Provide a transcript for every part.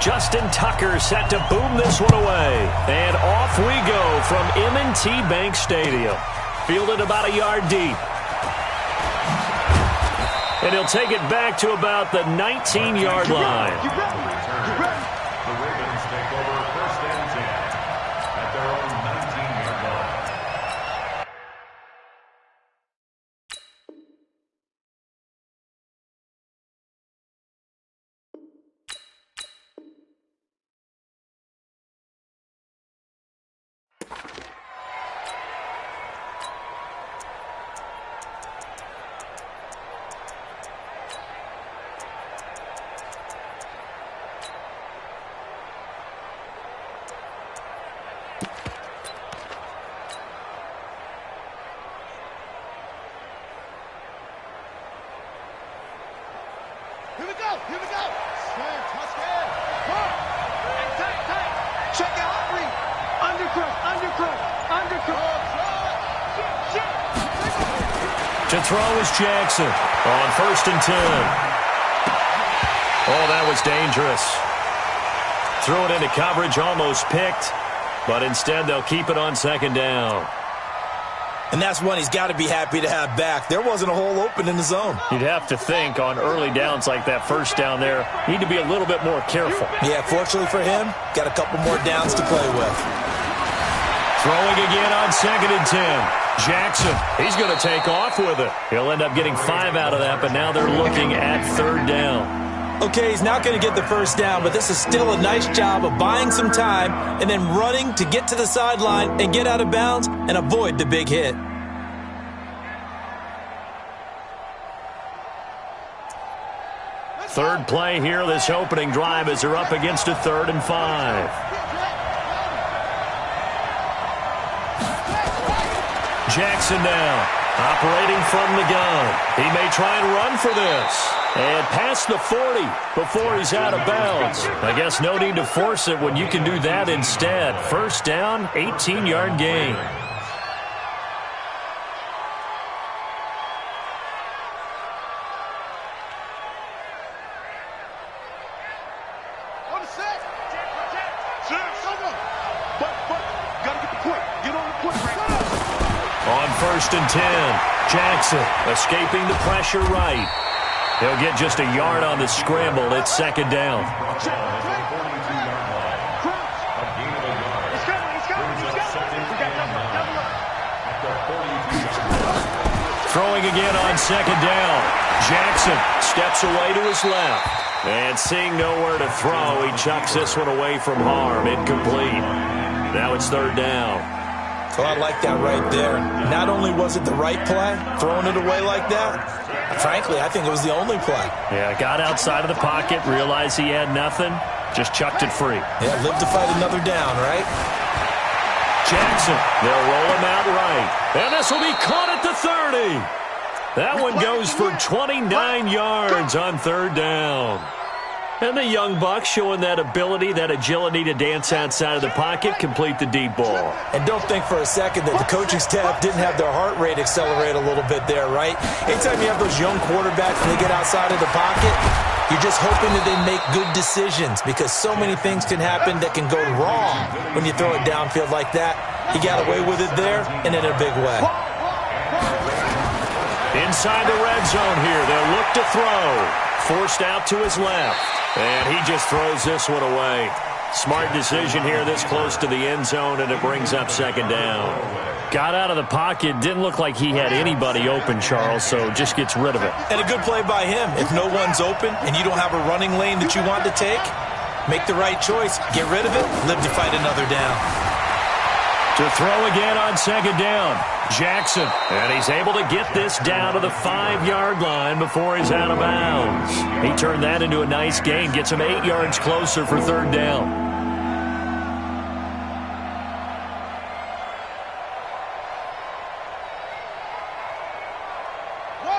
Justin Tucker set to boom this one away. And off we go from M&T Bank Stadium. Fielded about a yard deep. And he'll take it back to about the 19-yard line. The Ravens take over 1st and 10 at their own 19-yard line. Here we go. Slam, touchdown. Tight. Check out, read. Undercross. To throw is Jackson on 1st and 10. Oh, that was dangerous. Threw it into coverage, almost picked, but instead they'll keep it on 2nd down. And that's one he's got to be happy to have back. There wasn't a hole open in the zone. You'd have to think on early downs like that 1st down there, need to be a little bit more careful. Yeah, fortunately for him, got a couple more downs to play with. Throwing again on 2nd and 10. Jackson, he's going to take off with it. He'll end up getting 5 out of that, but now they're looking at 3rd down. Okay, he's not going to get the 1st down, but this is still a nice job of buying some time and then running to get to the sideline and get out of bounds and avoid the big hit. Third play here, this opening drive, as they're up against a 3rd and 5. Jackson now, operating from the gun. He may try and run for this. And past the 40 before he's out of bounds. I guess no need to force it when you can do that instead. 1st down, 18-yard gain. On the set. But, gotta get the quick. Get on the quick. On 1st and 10, Jackson escaping the pressure right. He'll get just a yard on the scramble. It's 2nd down. Throwing again on 2nd down. Jackson steps away to his left. And seeing nowhere to throw, he chucks this one away from harm. Incomplete. Now it's 3rd down. So I like that right there. Not only was it the right play, throwing it away like that, frankly, I think it was the only play. Yeah, got outside of the pocket, realized he had nothing, just chucked it free. Yeah, live to fight another down, right? Jackson, they'll roll him out right. And this will be caught at the 30. That one goes for 29 yards on 3rd down. And the young buck showing that ability, that agility to dance outside of the pocket, complete the deep ball. And don't think for a second that the coaching staff didn't have their heart rate accelerate a little bit there, right? Anytime you have those young quarterbacks and they get outside of the pocket, you're just hoping that they make good decisions because so many things can happen that can go wrong when you throw it downfield like that. He got away with it there and in a big way. Inside the red zone here, they'll look to throw. Forced out to his left. And he just throws this one away. Smart decision here this close to the end zone, and it brings up 2nd down. Got out of the pocket. Didn't look like he had anybody open, Charles, so just gets rid of it. And a good play by him. If no one's open and you don't have a running lane that you want to take, make the right choice. Get rid of it. Live to fight another down. To throw again on 2nd down. Jackson, and he's able to get this down to the 5-yard line before he's out of bounds. He turned that into a nice gain, gets him 8 yards closer for 3rd down.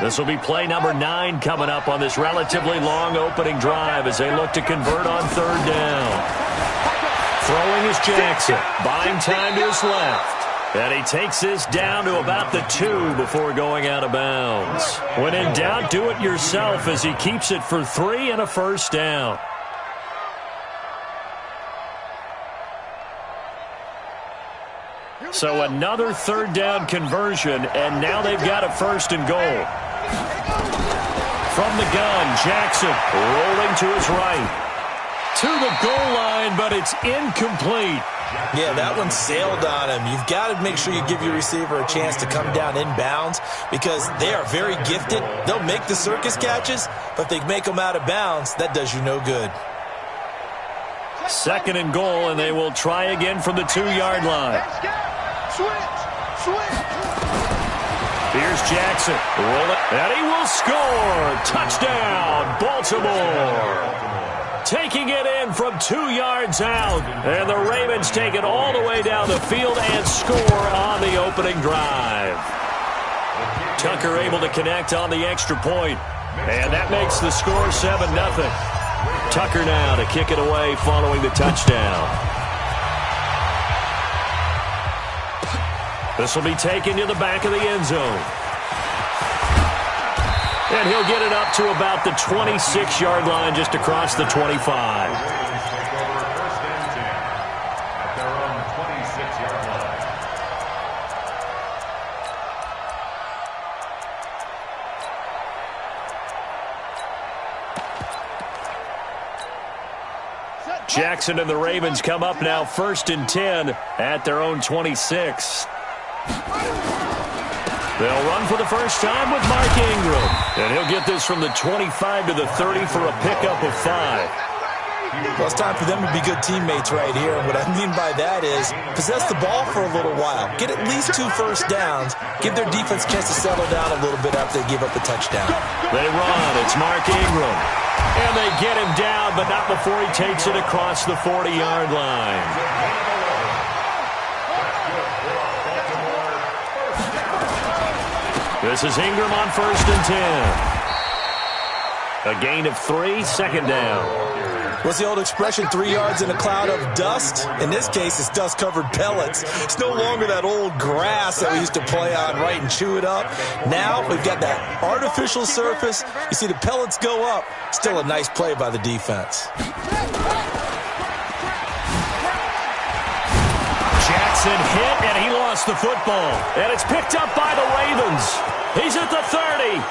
This will be play number 9 coming up on this relatively long opening drive as they look to convert on 3rd down. Throwing is Jackson, buying time to his left. And he takes this down to about the 2 before going out of bounds. When in doubt, do it yourself as he keeps it for 3 and a 1st down. So another third down conversion, and now they've got a 1st and goal. From the gun, Jackson rolling to his right. To the goal line, but it's incomplete. Yeah, that one sailed on him. You've got to make sure you give your receiver a chance to come down inbounds because they are very gifted. They'll make the circus catches, but if they make them out of bounds, that does you no good. 2nd and goal, and they will try again from the 2-yard line. Here's Jackson. Roll it, and he will score. Touchdown, Baltimore. Taking it in from 2 yards out. And the Ravens take it all the way down the field and score on the opening drive. Tucker able to connect on the extra point. And that makes the score 7-0. Tucker now to kick it away following the touchdown. This will be taken to the back of the end zone. And he'll get it up to about the 26-yard line, just across the 25. Jackson and the Ravens come up now 1st and 10 at their own 26. They'll run for the first time with Mark Ingram. And he'll get this from the 25 to the 30 for a pickup of 5. Well, it's time for them to be good teammates right here. And what I mean by that is possess the ball for a little while. Get at least 2 first downs. Give their defense a chance to settle down a little bit after they give up the touchdown. They run. It's Mark Ingram. And they get him down, but not before he takes it across the 40-yard line. This is Ingram on 1st and 10. A gain of 3, 2nd down. What's the old expression, 3 yards in a cloud of dust? In this case, it's dust-covered pellets. It's no longer that old grass that we used to play on, right, and chew it up. Now we've got that artificial surface. You see the pellets go up. Still a nice play by the defense. Jackson hit, and he lost the football. And it's picked up by the Ravens. He's at the 30,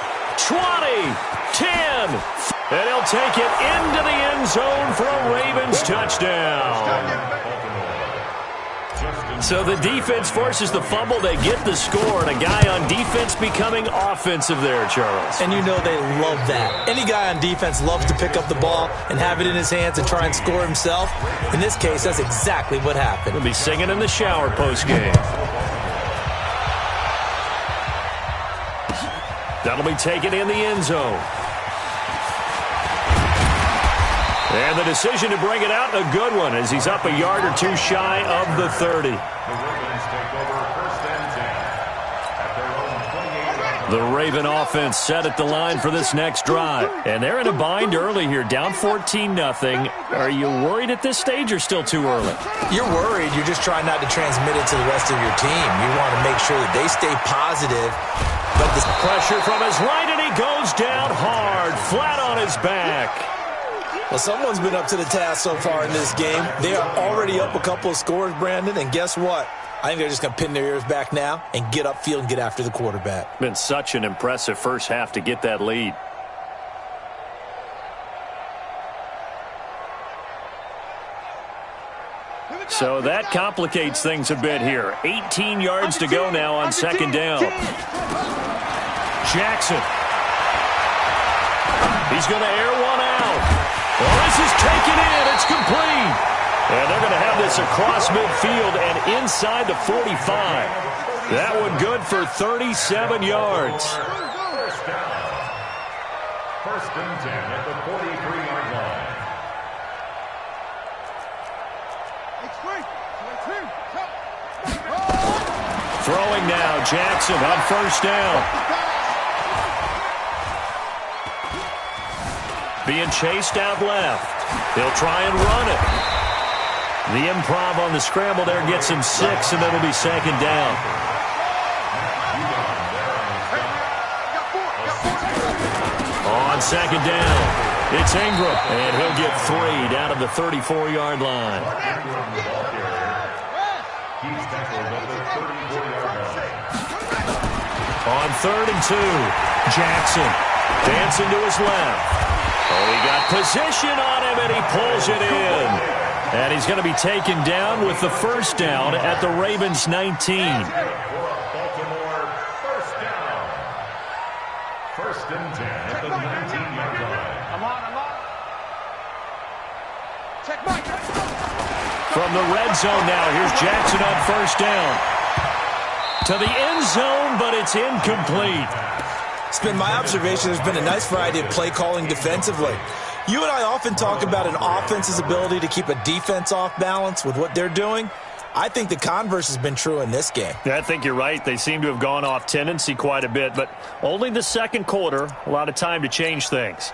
20, 10. And he'll take it into the end zone for a Ravens touchdown. So the defense forces the fumble. They get the score, and a guy on defense becoming offensive there, Charles. And you know they love that. Any guy on defense loves to pick up the ball and have it in his hands and try and score himself. In this case, that's exactly what happened. He'll be singing in the shower postgame. That'll be taken in the end zone. And the decision to bring it out, a good one, as he's up a yard or 2 shy of the 30. The Raven offense set at the line for this next drive. And they're in a bind early here, down 14-0. Are you worried at this stage or still too early? You're worried. You're just trying not to transmit it to the rest of your team. You want to make sure that they stay positive. But the pressure from his right, and he goes down hard, flat on his back. Well, someone's been up to the task so far in this game. They are already up a couple of scores, Brandon, and guess what? I think they're just going to pin their ears back now and get upfield and get after the quarterback. Been such an impressive first half to get that lead. So that complicates things a bit here. 18 yards to go now on 2nd down. Jackson. He's going to air one out. Well, this is taken in. It's complete. And they're going to have this across midfield and inside the 45. That one good for 37 yards. First and 10 at the 43-yard line. Throwing now, Jackson on 1st down. Being chased out left. He'll try and run it. The improv on the scramble there gets him 6, and that'll be 2nd down. On 2nd down, it's Ingram, and he'll get 3 down to the 34-yard line. He's tackled at the 34-yard line. On 3rd and 2, Jackson dancing to his left. Oh, he got position on him, and he pulls it in. And he's going to be taken down with the first down at the Ravens' 19. Baltimore, first down. 1st and 10 at the 19-yard line. I'm on. Check Mike. From the red zone now, here's Jackson on first down. To the end zone, but it's incomplete. It's been my observation there's been a nice variety of play calling defensively. You and I often talk about an offense's ability to keep a defense off balance with what they're doing. I think the converse has been true in this game. Yeah, I think you're right. They seem to have gone off tendency quite a bit, but only the second quarter, a lot of time to change things.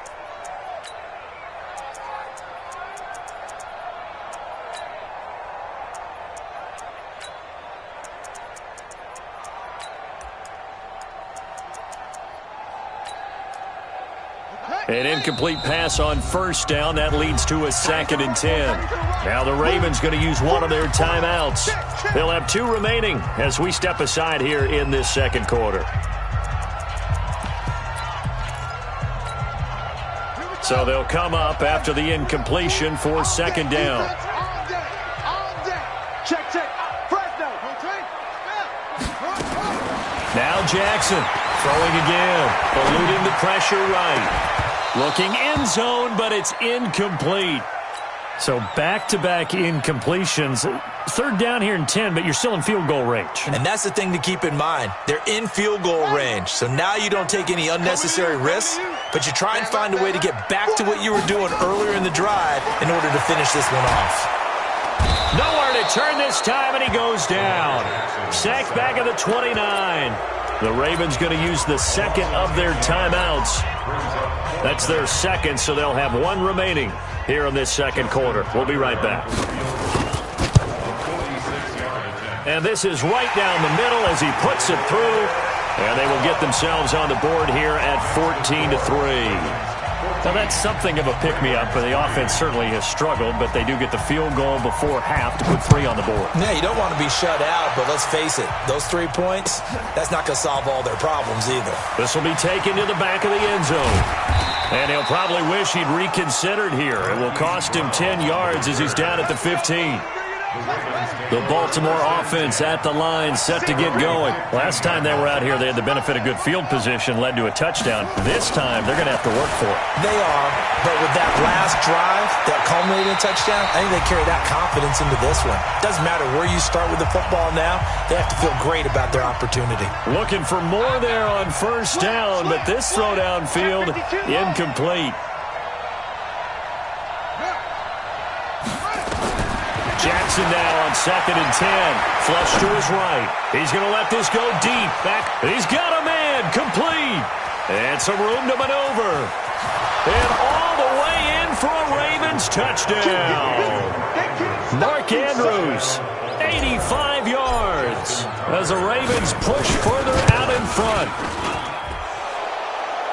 An incomplete pass on first down. That leads to a 2nd and 10. Now the Ravens going to use one of their timeouts. They'll have 2 remaining as we step aside here in this second quarter. So they'll come up after the incompletion for 2nd down. Now Jackson throwing again, eluding the pressure right. Looking end zone, but it's incomplete. So back-to-back incompletions. 3rd down here and 10, but you're still in field goal range. And that's the thing to keep in mind. They're in field goal range. So now you don't take any unnecessary risks, but you try and find a way to get back to what you were doing earlier in the drive in order to finish this one off. Nowhere to turn this time, and he goes down. Sacked back at the 29. The Ravens going to use the 2nd of their timeouts. That's their 2nd, so they'll have 1 remaining here in this second quarter. We'll be right back. And this is right down the middle as he puts it through. And they will get themselves on the board here at 14-3. Now, that's something of a pick-me-up, but the offense certainly has struggled, but they do get the field goal before half to put 3 on the board. Yeah, you don't want to be shut out, but let's face it, those 3 points, that's not going to solve all their problems either. This will be taken to the back of the end zone. And he'll probably wish he'd reconsidered here. It will cost him 10 yards as he's down at the 15. The Baltimore offense at the line, set to get going. Last time they were out here, they had the benefit of good field position, led to a touchdown. This time, they're going to have to work for it. They are, but with that last drive, that culminating touchdown, I think they carry that confidence into this one. Doesn't matter where you start with the football now, they have to feel great about their opportunity. Looking for more there on first down, but this throw downfield, incomplete. Jackson now on 2nd and 10. Flush to his right. He's going to let this go deep. Back. He's got a man. Complete. And some room to maneuver. And all the way in for a Ravens touchdown. Mark Andrews, 85 yards. As the Ravens push further out in front.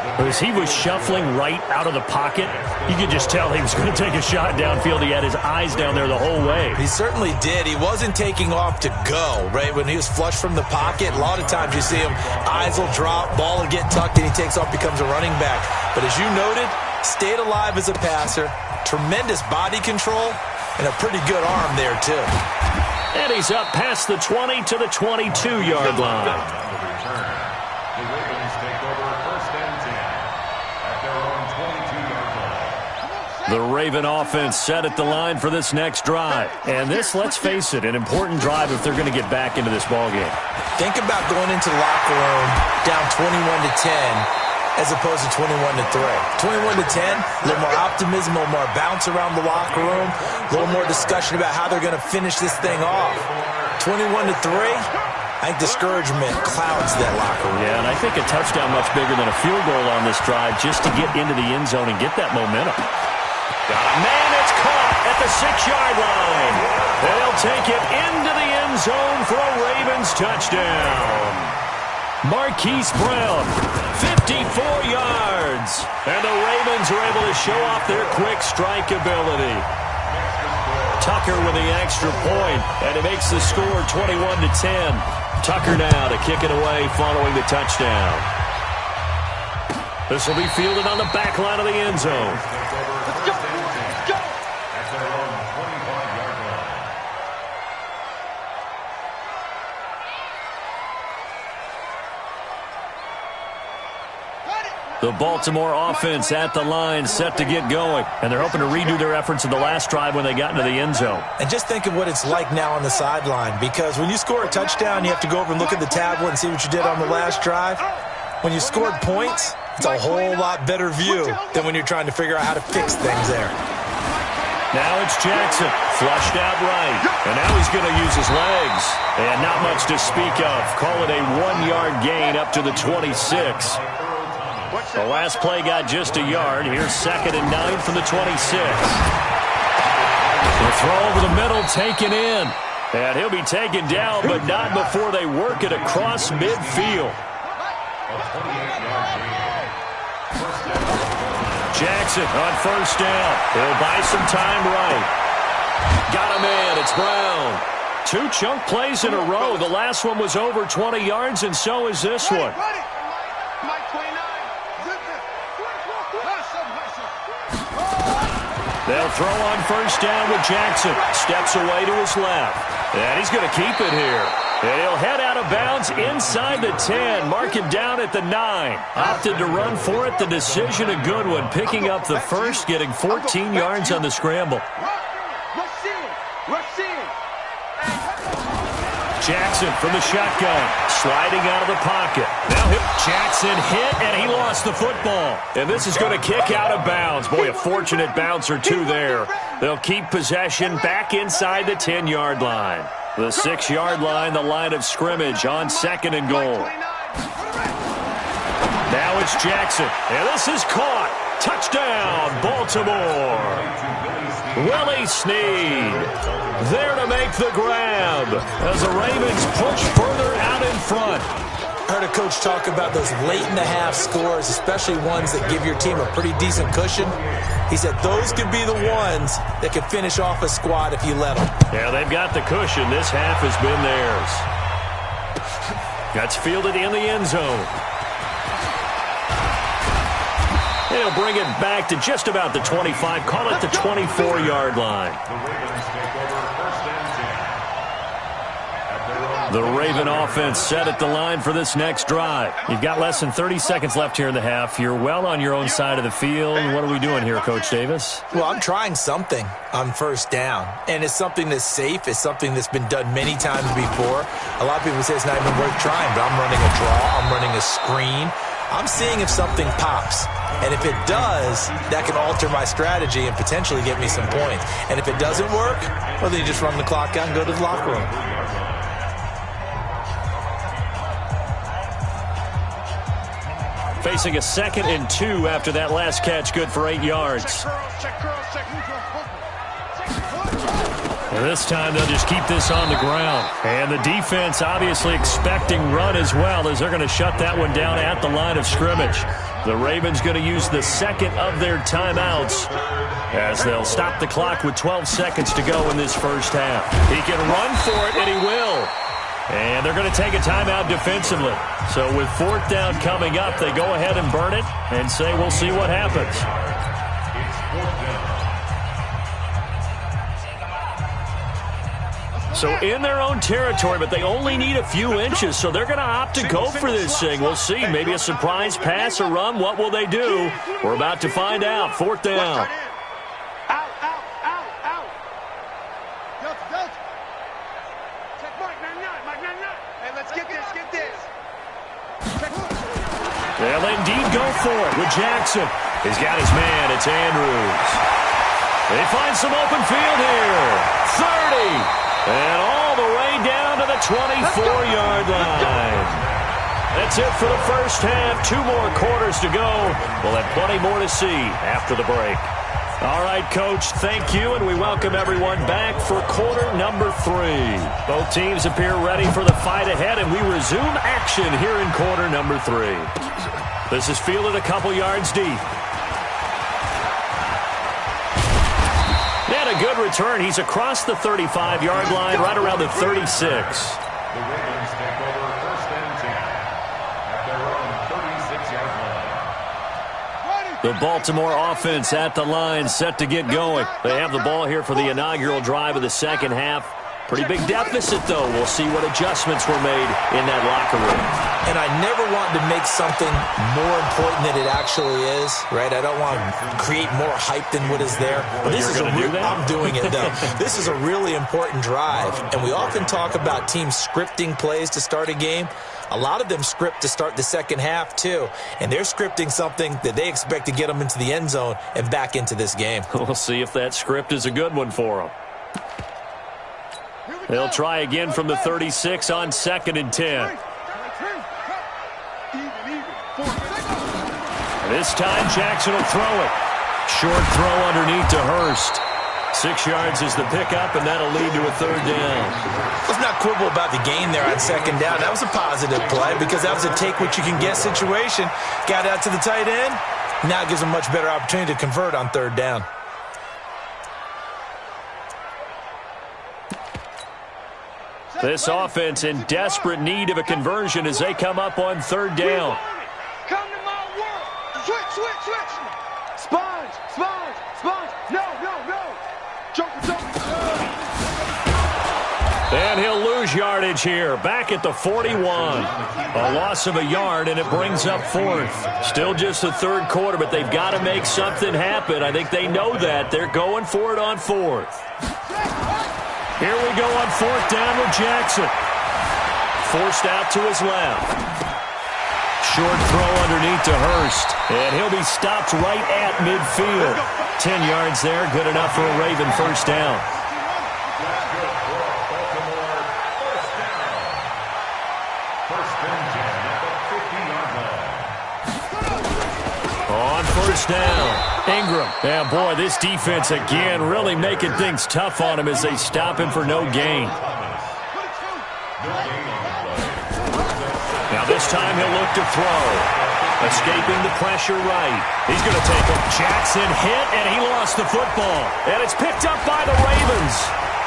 As he was shuffling right out of the pocket, you could just tell he was going to take a shot downfield. He had his eyes down there the whole way. He certainly did. He wasn't taking off to go, right? When he was flush from the pocket, a lot of times you see him, eyes will drop, ball will get tucked, and he takes off, becomes a running back. But as you noted, stayed alive as a passer, tremendous body control, and a pretty good arm there, too. And he's up past the 20 to the 22-yard line. The Raven offense set at the line for this next drive. And this, let's face it, an important drive if they're going to get back into this ballgame. Think about going into the locker room down 21-10 as opposed to 21-3. 21-10, a little more optimism, a little more bounce around the locker room, a little more discussion about how they're going to finish this thing off. 21-3, I think discouragement clouds that locker room. Yeah, and I think a touchdown much bigger than a field goal on this drive just to get into the end zone and get that momentum. Got a man that's caught at the 6-yard line. They'll take it into the end zone for a Ravens touchdown. Marquise Brown, 54 yards. And the Ravens are able to show off their quick strike ability. Tucker with the extra point, and it makes the score 21-10. Tucker now to kick it away following the touchdown. This will be fielded on the back line of the end zone. Let's go. Let's go. At their own 25-yard line. The Baltimore offense at the line, set to get going. And they're hoping to redo their efforts in the last drive when they got into the end zone. And just think of what it's like now on the sideline, because when you score a touchdown, you have to go over and look at the tablet and see what you did on the last drive. When you scored points, it's a whole lot better view than when you're trying to figure out how to fix things there. Now it's Jackson, flushed out right. And now he's going to use his legs. And not much to speak of. Call it a 1-yard gain up to the 26. The last play got just a yard. Here's 2nd and 9 from the 26. The throw over the middle, taken in. And he'll be taken down, but not before they work it across midfield. Jackson on first down. He'll buy some time right. Got him in. It's Brown. 2 chunk plays in a row. The last one was over 20 yards, and so is this one. They'll throw on first down with Jackson. Steps away to his left. And he's going to keep it here. And he'll head out of bounds inside the 10. Mark him down at the 9. Opted to run for it. The decision a good one. Picking up the first, getting 14 yards on the scramble. Jackson from the shotgun, sliding out of the pocket. Now Jackson hit, and he lost the football. And this is going to kick out of bounds. Boy, a fortunate bounce or two there. They'll keep possession back inside the 10-yard line. The 6-yard line, the line of scrimmage on 2nd and goal. Now it's Jackson, and this is caught. Touchdown, Baltimore. Willie Snead there to make the grab as the Ravens push further out in front. Heard a coach talk about those late-in-the-half scores, especially ones that give your team a pretty decent cushion. He said those could be the ones that could finish off a squad if you let them. Yeah, they've got the cushion. This half has been theirs. That's fielded in the end zone. He'll bring it back to just about the 25. Call it the 24-yard line. The Raven offense set at the line for this next drive. You've got less than 30 seconds left here in the half. You're well on your own side of the field. What are we doing here, Coach Davis? Well, I'm trying something on first down, and it's something that's safe. It's something that's been done many times before. A lot of people say it's not even worth trying, but I'm running a draw. I'm running a screen. I'm seeing if something pops. And if it does, that can alter my strategy and potentially get me some points. And if it doesn't work, well, then you just run the clock out and go to the locker room. Facing a 2nd and 2 after that last catch, good for 8 yards. And this time they'll just keep this on the ground. And the defense obviously expecting run as well, as they're going to shut that one down at the line of scrimmage. The Ravens going to use the 2nd of their timeouts as they'll stop the clock with 12 seconds to go in this first half. He can run for it, and he will. And they're going to take a timeout defensively. So with 4th down coming up, they go ahead and burn it and say we'll see what happens. So in their own territory, but they only need a few inches, so they're going to opt to go for this thing. We'll see. Maybe a surprise pass or run. What will they do? We're about to find out. 4th down. They'll indeed go for it with Jackson. He's got his man. It's Andrews. They find some open field here. 30. And all the way down to the 24-yard line. That's it for the first half. 2 more quarters to go. We'll have plenty more to see after the break. All right, Coach, thank you, and we welcome everyone back for quarter number 3. Both teams appear ready for the fight ahead, and we resume action here in quarter number 3. This is fielded a couple yards deep. And a good return. He's across the 35-yard line, right around the 36. The Ravens take over first and 10 at their own 36-yard line. The Baltimore offense at the line, set to get going. They have the ball here for the inaugural drive of the second half. Pretty big deficit, though. We'll see what adjustments were made in that locker room. And I never want to make something more important than it actually is, right? I don't want to create more hype than what is there. But this is do that? I'm doing it, though. This is a really important drive. And we often talk about teams scripting plays to start a game. A lot of them script to start the second half, too. And they're scripting something that they expect to get them into the end zone and back into this game. We'll see if that script is a good one for them. They'll try again from the 36 on 2nd and 10. This time, Jackson will throw it. Short throw underneath to Hurst. 6 yards is the pickup, and that'll lead to a 3rd down. Let's not quibble about the gain there on 2nd down. That was a positive play because that was a take-what-you-can-get situation. Got out to the tight end. Now it gives them a much better opportunity to convert on 3rd down. This offense in desperate need of a conversion as they come up on 3rd down. Come to my world. Switch. Sponge. No. Joker. And he'll lose yardage here. Back at the 41. A loss of a yard, and it brings up 4th. Still just the 3rd quarter, but they've got to make something happen. I think they know that. They're going for it on 4th. Here we go on 4th down with Jackson. Forced out to his left. Short throw underneath to Hurst. And he'll be stopped right at midfield. 10 yards there, good enough for a Raven first down. On 1st down. Ingram. Yeah, boy, this defense again really making things tough on him as they stop him for no gain. Now this time he'll look to throw. Escaping the pressure right. He's going to take him. Jackson hit, and he lost the football. And it's picked up by the Ravens.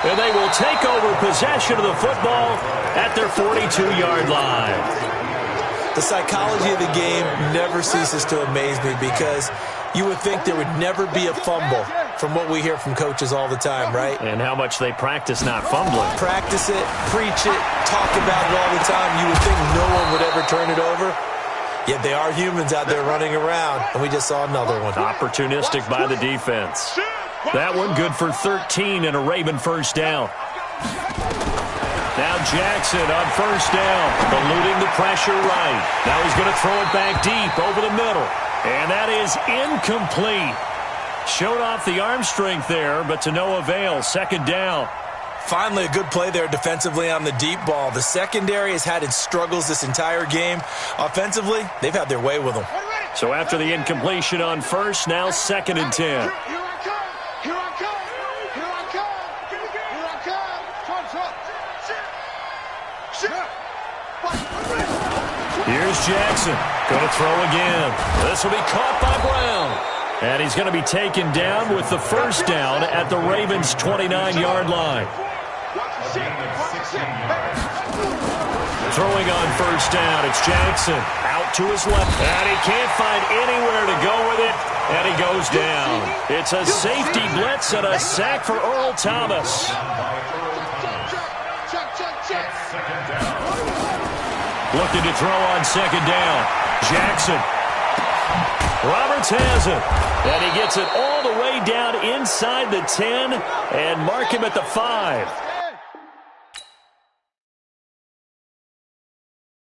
And they will take over possession of the football at their 42-yard line. The psychology of the game never ceases to amaze me because you would think there would never be a fumble from what we hear from coaches all the time, right? And how much they practice not fumbling. Practice it, preach it, talk about it all the time. You would think no one would ever turn it over. Yet they are humans out there running around, and we just saw another one. Opportunistic by the defense. That one good for 13 and a Raven first down. Now Jackson on 1st down, eluding the pressure right. Now he's going to throw it back deep over the middle. And that is incomplete. Showed off the arm strength there, but to no avail. 2nd down. Finally, a good play there defensively on the deep ball. The secondary has had its struggles this entire game. Offensively, they've had their way with them. So after the incompletion on 1st, now 2nd and 10. Here's Jackson. Going to throw again. This will be caught by Brown. And he's going to be taken down with the first down at the Ravens' 29-yard line. Throwing on 1st down, it's Jackson. Out to his left. And he can't find anywhere to go with it. And he goes down. It's a safety blitz and a sack for Earl Thomas. Looking to throw on 2nd down. Jackson. Roberts has it. And he gets it all the way down inside the 10 and mark him at the 5.